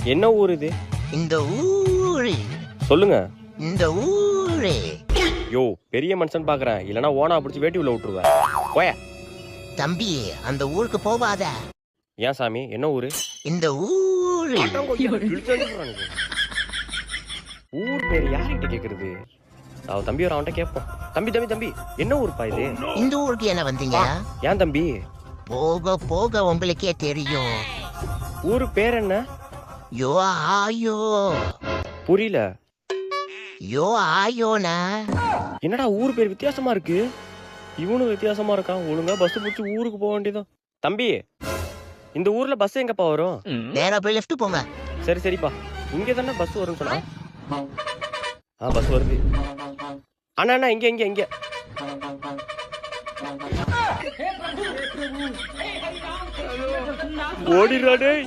என்ன ஊர் இது? இந்த ஊரு சொல்லுங்க. இந்த ஊரு யோ பெரிய மனுஷன் பாக்குறேன், இல்லனா ஓனா பிடிச்சி வேட்டி உள்ள விட்டுருவேன். போய. தம்பி, அந்த ஊருக்கு போவாத. ஏன் சாமி, என்ன ஊரு? இந்த ஊரு ஊர் பேர் யார்கிட்ட கேக்குறது? அவன் தம்பி ஒரு அவன்கிட்ட கேட்போம். தம்பி தம்பி தம்பி, என்ன ஊருப்பா இது? இந்த ஊருக்கு என்ன வந்தீங்க? ஏன் தம்பி? போக போக உங்களுக்கே தெரியும். ஊரு பேர் என்ன? யோ ஆயோ. புரியல. யோ ஆயோனா. என்னடா ஊர் பேர் வித்தியாசமா இருக்கு? இவனும் வித்தியாசமா இருக்கான். ஒழுங்கா பஸ் பிடிச்சி ஊருக்கு போக வேண்டியதான். தம்பி, இந்த ஊர்ல பஸ் எங்கப்பா வரும்? நேரா போய் லெஃப்ட் போங்க. சரி சரிப்பா, இங்க தானே பஸ் வரும்னு சொன்னா. பஸ் வருது. அண்ணா அண்ணா, இங்க இங்க இங்க. ஓடிடா டேய்.